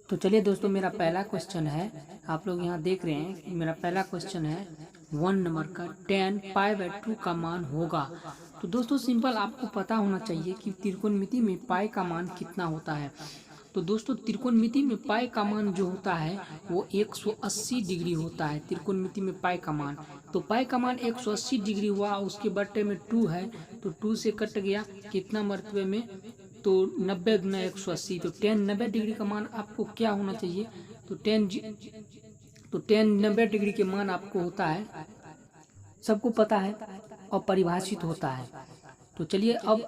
तो चलिए दोस्तों, मेरा पहला क्वेश्चन है, आप लोग यहाँ देख रहे हैं, मेरा पहला क्वेश्चन है 1 नंबर का 10 π/2 का मान होगा। तो दोस्तों सिंपल आपको पता होना चाहिए कि त्रिकोणमिति में पाई का मान कितना होता है। तो दोस्तों त्रिकोणमिति में पाई का मान जो होता है वो 180 डिग्री होता है। त्रिकोणमिति में पाई का मान, तो पाई का मान 180 डिग्री हुआ, उसके बट्टे में 2 है तो 2 से कट गया कितना मरतबे में, तो 90 गुना 180, तो 10 90 डिग्री का मान आपको क्या होना चाहिए, तो 10 90 डिग्री के मान आपको होता है, सबको पता है और परिभाषित होता है। तो चलिए अब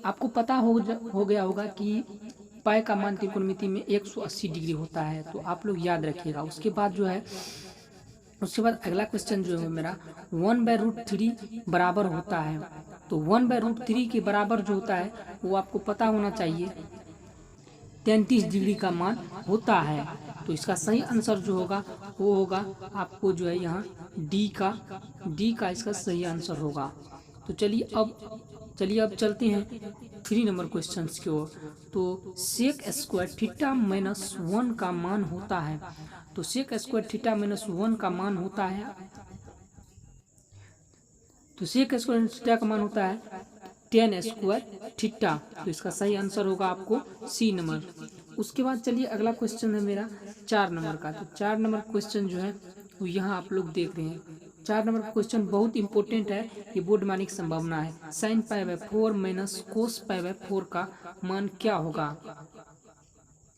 आपको पता हो गया होगा कि पाई का मान त्रिकोणमिति में 180 डिग्री होता है, तो आप लोग याद रखिएगा। उसके बाद अगला क्वेश्चन जो है मेरा 1/√3 बराबर होता है। तो 1/√3 के बराबर जो होता है वो आपको पता होना चाहिए 33 डिग्री का मान होता है। तो इसका सही आंसर जो होगा वो होगा आपको जो है यहाँ डी का इसका सही आंसर होगा। तो चलिए अब चलते हैं 3 नंबर क्वेश्चन की ओर। तो सेक स्क्वायर थीटा -1 का मान होता है। तो सेक स्क्वायर थीटा -1 का मान होता है, तो सेक स्क्वायर थीटा का मान होता है 10 स्क्वायर थीटा। तो इसका सही आंसर होगा आपको सी नंबर। उसके बाद चलिए अगला क्वेश्चन है मेरा 4 नंबर का। तो 4 नंबर क्वेश्चन जो है वो यहाँ आप लोग देख रहे हैं। 4 नंबर का क्वेश्चन बहुत इंपॉर्टेंट है, ये बोर्ड माने की संभावना है। sin π/4 माइनस cos π/4 का मान क्या होगा।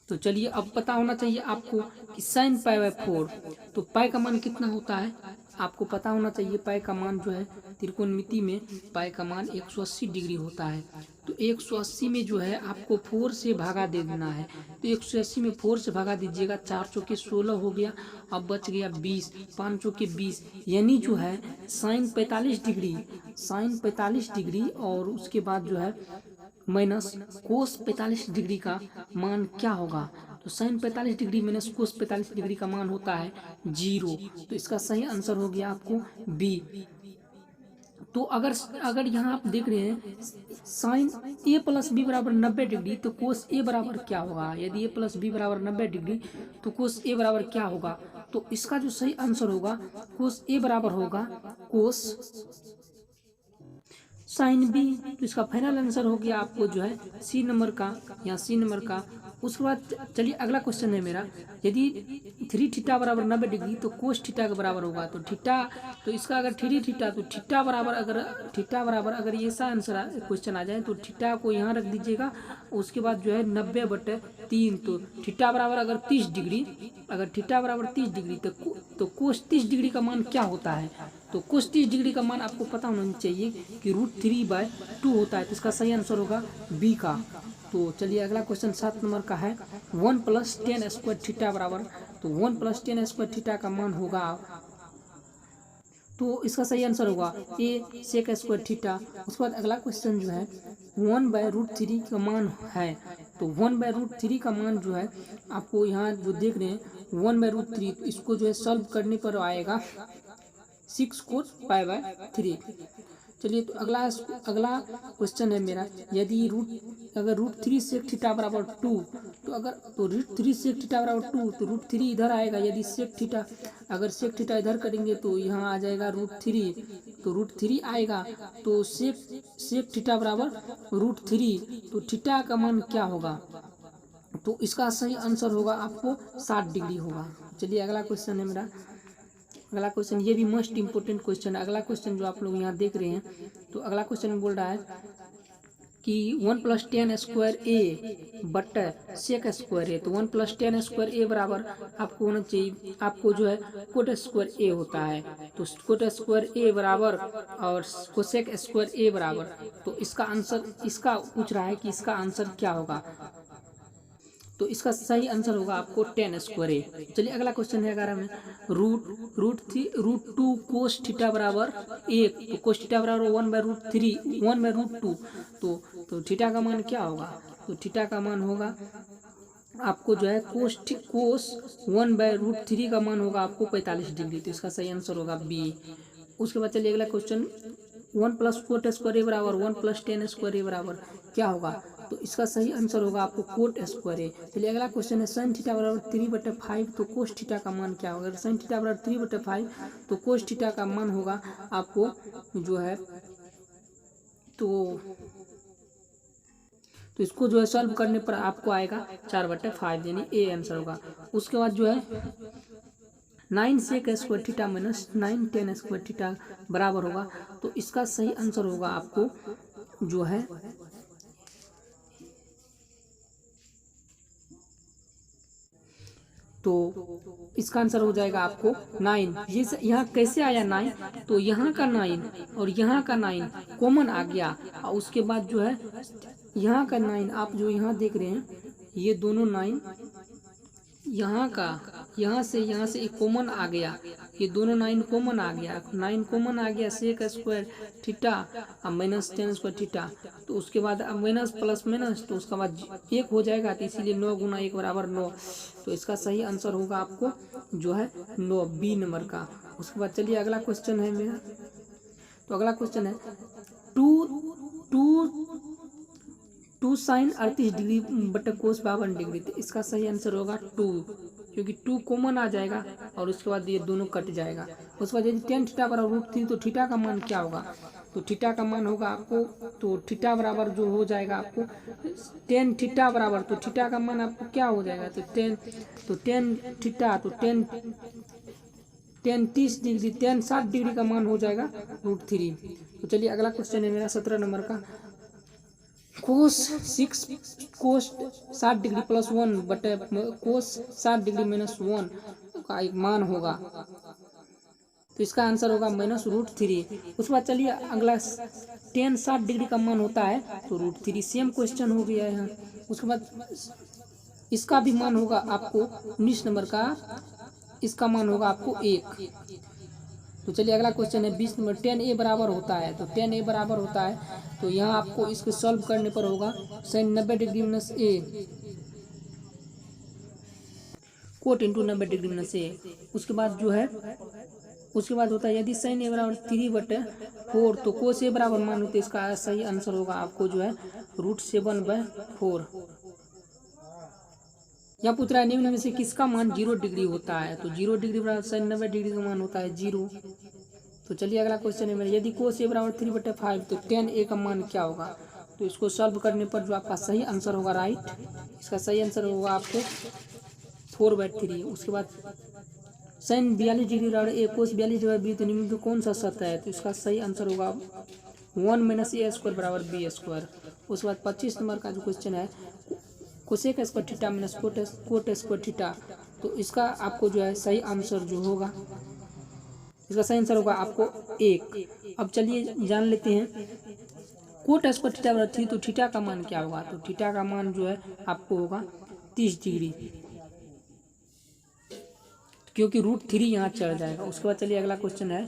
तो चलिए अब पता होना चाहिए आपको कि sin π/4, तो पाई का मान कितना होता है आपको पता होना चाहिए। पाई का मान जो है त्रिकोणमिति में पाई का मान 180 डिग्री होता है। तो 180 में जो है आपको 4 से भागा दे देना है। तो 180 में 4 से भागा दीजिएगा, 4 चौके 16 हो गया, अब बच गया 20, 5 चौके 20, यानी जो है sin 45 डिग्री और उसके बाद जो है माइनस कोस 45 डिग्री का मान क्या होगा। तो sin 45 डिग्री माइनस कोस 45 डिग्री का मान होता है 0। तो इसका सही आंसर हो गया आपको बी। तो अगर यहाँ आप देख रहे हैं साइन ए प्लस बी बराबर 90 डिग्री, तो कोस ए बराबर क्या होगा। यदि ए प्लस बी बराबर 90 डिग्री तो कोस ए बराबर क्या होगा। तो इसका जो सही आंसर होगा कोस ए बराबर होगा कोस साइन बी। तो इसका फाइनल आंसर हो गया आपको जो है सी नंबर का, या सी नंबर का। उसके बाद चलिए अगला क्वेश्चन है मेरा, यदि 3 थीटा बराबर 90 डिग्री तो कोस थीटा के बराबर होगा। तो थीटा, तो इसका अगर 3 थीटा, तो थीटा बराबर अगर ये सा आंसर क्वेश्चन आ जाए तो थीटा को यहाँ रख दीजिएगा। उसके बाद जो है 90/3, तो थीटा बराबर अगर 30 डिग्री, अगर थीटा बराबर 30 डिग्री तो कोस 30 डिग्री का मान क्या होता है। तो कोस 30 डिग्री का मान आपको पता होना चाहिए कि √3/2 होता है। तो इसका सही आंसर होगा बी का। तो चलिए अगला क्वेश्चन 7 नंबर का है 1 + 10 स्क्वायर थीटा बराबर। तो 1 + 10 स्क्वायर थीटा का मान होगा, तो इसका सही आंसर होगा ए सेक स्क्वायर थीटा। उसके बाद अगला क्वेश्चन जो है 1/√3 का मान है। तो 1/√3 का मान जो है आपको यहाँ जो देख रहे हैं 1/√3, तो इसको जो है सॉल्व करने पर आएगा 6 cos π/3। चलिए तो अगला क्वेश्चन है मेरा, यदि अगर √3 सेक थीटा बराबर 2, तो √3 सेक थीटा बराबर 2, तो √3 इधर आएगा। यदि सेक थीटा, अगर सेक थीटा इधर करेंगे तो यहाँ आ जाएगा √3, तो √3 आएगा। तो सेक थीटा बराबर √3, तो थीटा का मान क्या होगा। तो इसका सही आंसर होगा आपको 60 डिग्री होगा। चलिए अगला क्वेश्चन है मेरा, अगला क्वेश्चन ये भी मोस्ट इंपोर्टेंट क्वेश्चन है। अगला क्वेश्चन जो आप लोग यहाँ देख रहे हैं, तो अगला क्वेश्चन बोल रहा है कि 1 + 10 square A but sec square A. तो 1 + 10 स्क्वायर ए बराबर आपको होना चाहिए, आपको जो है कोट स्क्वायर ए होता है। तो कोट स्क्वायर ए बराबर और कोसेक स्क्वायर ए बराबर, तो इसका आंसर, इसका पूछ रहा है कि इसका आंसर क्या होगा। तो इसका सही आंसर होगा आपको 10 स्क्वायर ए। चलिए अगला क्वेश्चन है 11 में, √2 कोस थीटा बराबर 1। तो कोस थीटा बराबर 1/√2, तो थीटा का मान क्या होगा। तो थीटा का मान होगा आपको जो है कोस 1/√3 का मान होगा आपको 45 डिग्री। तो इसका सही आंसर होगा बी। उसके बाद चलिए अगला क्वेश्चन 1 + कोट स्क्वायर ए बराबर 1 + 10 स्क्वायर ए बराबर क्या होगा। तो इसका सही आंसर होगा आपको कोट स्क्वायर ए। चलिए अगला क्वेश्चन है साइन थीटा बराबर 3/5 तो कोस थीटा का मान क्या होगा। साइन थीटा बराबर 3/5 तो कोस थीटा का मान होगा आपको जो है तो इसको जो है सॉल्व करने पर आपको आएगा 4/5 यानी ए आंसर होगा। उसके बाद जो है 9 sec square theta minus 9 tan square theta बराबर होगा। तो इसका सही आंसर होगा आपको जो है तो इसका आंसर हो जाएगा आपको 9। ये यहाँ कैसे आया 9, तो यहाँ का 9 और यहाँ का 9 कॉमन आ गया और उसके बाद जो है यहाँ का 9 आप जो यहाँ देख रहे हैं ये दोनों 9 यहाँ से एक कॉमन आ गया, ये दोनों 9 कॉमन आ गया, 9 कॉमन आ गया सेक स्क्वायर थीटा और माइनस 10 स्क्वायर थीटा। तो उसके बाद माइनस प्लस माइनस तो उसके बाद 1 हो जाएगा, तो इसीलिए 9 गुना 1 बराबर 9। तो इसका सही आंसर होगा आपको जो है 9 बी नंबर का। उसके बाद चलिए अगला क्वेश्चन है मेरा, तो अगला क्वेश्चन है टू साइन 38 डिग्री बटा कोस 52 डिग्री। तो इसका सही आंसर होगा 2, क्योंकि 2 कॉमन आ जाएगा और उसके बाद ये दोनों कट जाएगा। उसके बाद यदि tan थीटा बराबर √3 तो थीटा का मान क्या होगा। तो थीटा का मान होगा आपको तो थीटा बराबर जो हो जाएगा आपको tan थीटा बराबर, तो थीटा का मान आपको क्या हो जाएगा तो tan थीटा तो tan 30 डिग्री tan 60 डिग्री का मान हो जाएगा √3। तो चलिए अगला क्वेश्चन है मेरा 17 नंबर का, कोस 60 डिग्री प्लस 1 बटे कोस 60 डिग्री माइनस 1 का एक मान होगा। तो इसका आंसर होगा -√3। उसके बाद चलिए अगला tan 60 डिग्री का मान होता है तो √3, सेम क्वेश्चन हो गया है यहाँ। उसके बाद इसका भी मान होगा आपको 19 नंबर का, इसका मान होगा आपको 1। तो चलिए अगला क्वेश्चन है 20 नंबर, tan a बराबर होता है। तो tan a बराबर होता है तो यहाँ आपको इसको सॉल्व करने पर होगा sin 90 degree minus a cot into 90 degree minus a। उसके बाद जो है उसके बाद होता है यदि sin a बराबर 3/4 तो cos a बराबर मान होते, इसका सही आंसर होगा आपको जो है √7/4। यहाँ पूछ रहा है निम्न में से किसका मान 0 डिग्री होता है। तो 0 डिग्री बराबर sin 90 डिग्री का मान होता है 0। तो चलिए अगला क्वेश्चन है मेरा, यदि cos a बराबर 3/5 तो tan a का मान क्या होगा। तो इसको सॉल्व करने पर जो आपका सही आंसर होगा राइट, इसका सही आंसर होगा आपको 4/3। उसके बाद sin 42 डिग्री बराबर a cos 42/b तो निम्न में कौन सा सत्य है। तो इसका सही आंसर होगा 1 - a² बराबर b²। उसके बाद 25 नंबर का जो क्वेश्चन है cosec square theta minus cot square theta. तो इसका आपको जो है सही आंसर जो होगा, इसका सही आंसर होगा आपको 1। अब चलिए जान लेते हैं कोट स्क्वायर थीटा बराबर 3 तो थीटा का मान क्या होगा। तो थीटा का मान जो है आपको होगा 30 डिग्री, क्योंकि √3 यहाँ चढ़ जाएगा। उसके बाद चलिए अगला क्वेश्चन है,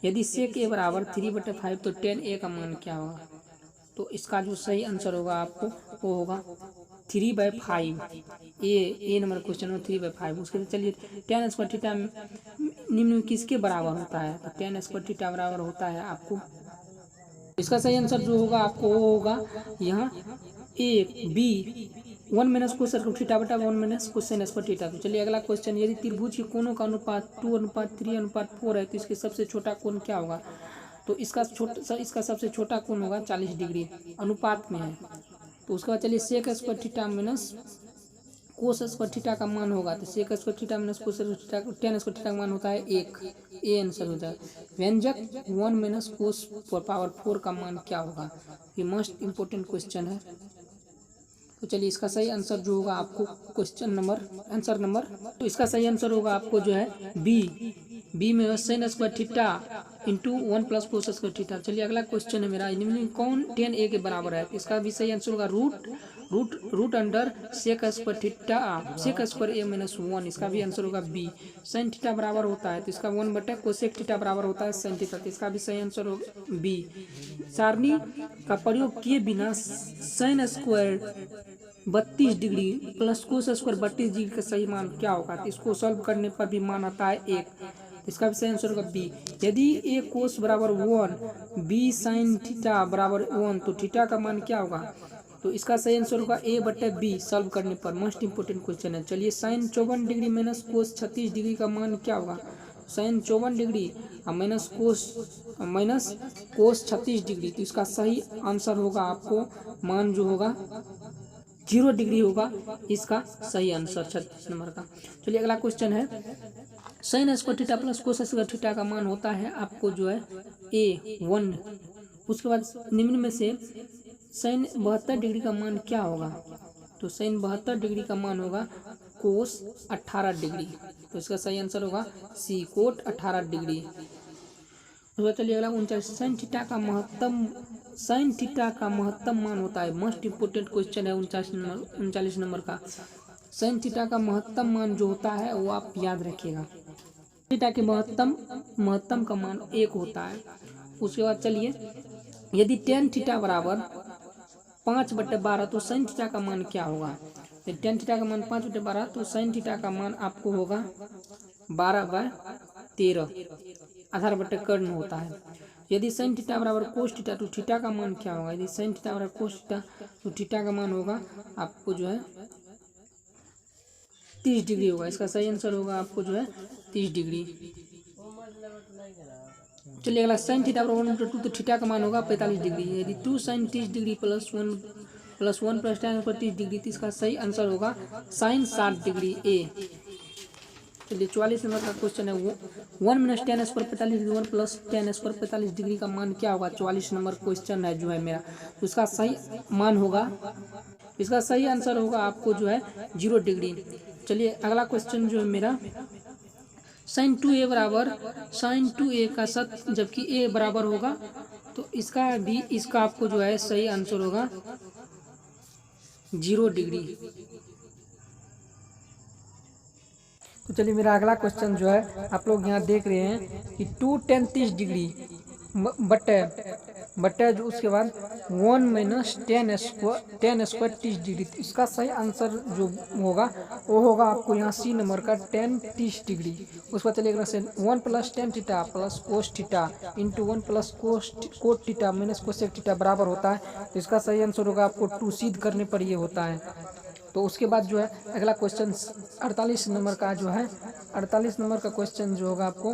यदि सेक a बराबर 3/5 तो tan a का मान क्या होगा। तो इसका जो सही आंसर होगा आपको वो होगा 3/5। ए नंबर क्वेश्चन में 3/5। उसके बाद चलिए tan स्क्वायर थीटा निम्न में किसके बराबर होता है। तो tan स्क्वायर थीटा बराबर होता है आपको, इसका सही आंसर जो होगा आपको वो होगा यहाँ A B 1 - cos square theta बटा 1 - cos स्क्वायर थीटा। तो चलिए अगला क्वेश्चन, यदि त्रिभुज के कोणों का अनुपात 2:3:4 है तो इसके सबसे छोटा कोण क्या होगा। तो इसका सबसे छोटा कोण होगा 40 डिग्री अनुपात में है। तो उसके बाद चलिए sec square theta minus cos square theta का मान होगा। तो sec square theta minus cos square theta tan square theta का मान होता है 1, ए आंसर हो जाएगा। व्यंजक 1 - cos पावर 4 का मान क्या होगा। ये मोस्ट इम्पोर्टेंट क्वेश्चन है। तो चलिए इसका सही आंसर जो होगा आपको आंसर नंबर तो इसका सही आंसर होगा आपको जो है बी में sin square theta into 1 + cos square theta. चलिए अगला क्वेश्चन है मेरा, निम्न कौन tan a के बराबर है। तो इसका भी सही आंसर होगा root under sec square theta sec square a - 1। इसका भी आंसर होगा बी। sin थीटा बराबर होता है तो इसका 1/कोसेक थीटा बराबर होता है sin थीटा। तो इसका भी सही आंसर होगा बी। सारणी का प्रयोग किए बिना sin square 32 degree plus cos square 32 degree का सही मान क्या होगा। तो इसको सॉल्व करने पर भी मान आता है 1। इसका भी सही आंसर होगा बी। यदि a कोस बराबर 1 b sin थीटा बराबर 1 तो थीटा का मान क्या होगा। तो तो इसका सही आंसर होगा A/B सॉल्व करने पर। मोस्ट इंपोर्टेंट क्वेश्चन है। चलिए sine 54 degree minus cos 36 degree का मान क्या होगा। Sine 54 degree minus cos 36 degree, तो इसका सही आंसर होगा आपको मान जो होगा 0 डिग्री होगा इसका सही आंसर 36 नंबर का। चलिए अगला क्वेश्चन है sine square theta plus cos square theta का मान होता है आपको जो है A1। उसके बाद निम्न में से साइन 72 डिग्री का मान क्या होगा। तो साइन 72 डिग्री का मान होगा कोस 18 डिग्री, तो इसका सही आंसर होगा सी कोट 18 डिग्री। तो चलिए अगला 39 साइन थीटा का महत्तम मान होता है। मोस्ट इंपोर्टेंट क्वेश्चन है 39 नंबर का। साइन थीटा का महत्तम मान जो होता है वो आप याद रखिएगा। थीटा के महत्तम का मान 1 होता है। उसके बाद चलिए यदि टेन थीटा बराबर 5/12 तो साइन थीटा का मान क्या होगा। यदि टेन थीटा का मान 5/12 तो साइन थीटा का मान आपको होगा 12/13, आधार बटे कर्ण होता है। यदि साइन थीटा बराबर कोस थीटा तो थीटा का मान क्या होगा। यदि साइन थीटा बराबर कोस थीटा तो थीटा का मान होगा आपको जो है 30 डिग्री होगा। इसका सही आंसर होगा आपको जो है 30 डिग्री। चलिए अगला साइन थीटा बराबर 1/2 तो थीटा का मान होगा 45 डिग्री। यदि 2 sine 30 degree plus 1 plus tan पर 30 डिग्री, तो इसका सही आंसर होगा साइन 60 डिग्री ए। चलिए 44 नंबर का क्वेश्चन है 1 - tan square 45 degree 1 plus tan square 45 degree का मान क्या होगा। 44 नंबर क्वेश्चन है जो है मेरा, तो इसका सही मान होगा, इसका सही आंसर होगा आपको जो है 0 डिग्री। चलिए अगला क्वेश्चन जो है मेरा साइन 2a बराबर साइन 2a का शत जबकि a बराबर होगा, तो इसका आपको जो है सही आंसर होगा 0 डिग्री। तो चलिए मेरा अगला क्वेश्चन जो है आप लोग यहाँ देख रहे हैं कि 2 tan 30 डिग्री बटे जो उसके बाद 1 - tan स्क्वायर 30 डिग्री, तो इसका सही आंसर जो होगा वो होगा आपको यहाँ सी नंबर का tan 30 डिग्री। उसके बाद चलिए से 1 + tan theta plus cos theta into 1 + cot theta minus cosec theta बराबर होता है, तो इसका सही आंसर होगा आपको 2 सिद्ध करने पर ये होता है। तो उसके बाद जो है अगला क्वेश्चन 48 नंबर का जो है 48 नंबर का क्वेश्चन जो होगा आपको,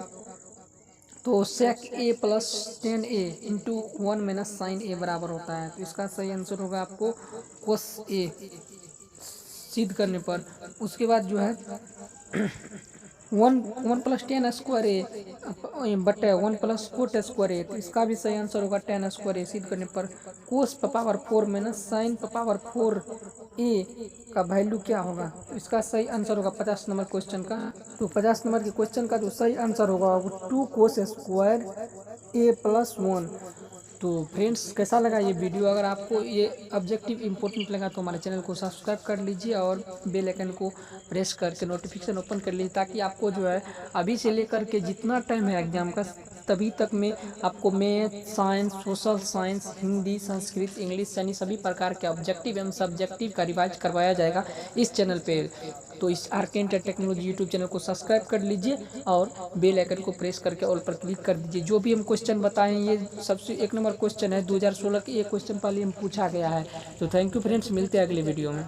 तो sec a plus tan a into 1 - sin a बराबर होता है, तो इसका सही आंसर होगा आपको cos a सिद्ध करने पर। उसके बाद जो है 1 + tan स्क्वायर ए बटे 1 + कोट स्क्वायर ए, तो इसका भी सही आंसर होगा tan स्क्वायर ए सिद्ध करने पर। कोस पावर 4 - sin पावर 4 ए का वैल्यू क्या होगा, तो इसका सही आंसर होगा 50 नंबर क्वेश्चन का। तो 50 नंबर के क्वेश्चन का जो सही आंसर होगा वो 2 कोस स्क्वायर ए प्लस 1। तो फ्रेंड्स कैसा लगा ये वीडियो। अगर आपको ये ऑब्जेक्टिव इंपॉर्टेंट लगा तो हमारे चैनल को सब्सक्राइब कर लीजिए और बेल आइकन को प्रेस करके नोटिफिकेशन ओपन कर लीजिए, ताकि आपको जो है अभी से लेकर के जितना टाइम है एग्जाम का तभी तक में आपको math, science, social science, Hindi, Sanskrit, English यानी सभी प्रकार के ऑब्जेक्टिव एवं सब्जेक्टिव का रिवाइज करवाया जाएगा इस चैनल पे। तो इस RK inter technology YouTube channel को सब्सक्राइब कर लीजिए और बेल आइकन को प्रेस करके ऑल पर क्लिक कर दीजिए। जो भी हम क्वेश्चन बताएं ये सबसे 1 नंबर क्वेश्चन है 2016 के, ये क्वेश्चन पहले हम पूछा गया है। तो थैंक यू फ्रेंड्स, मिलते हैं अगले वीडियो में।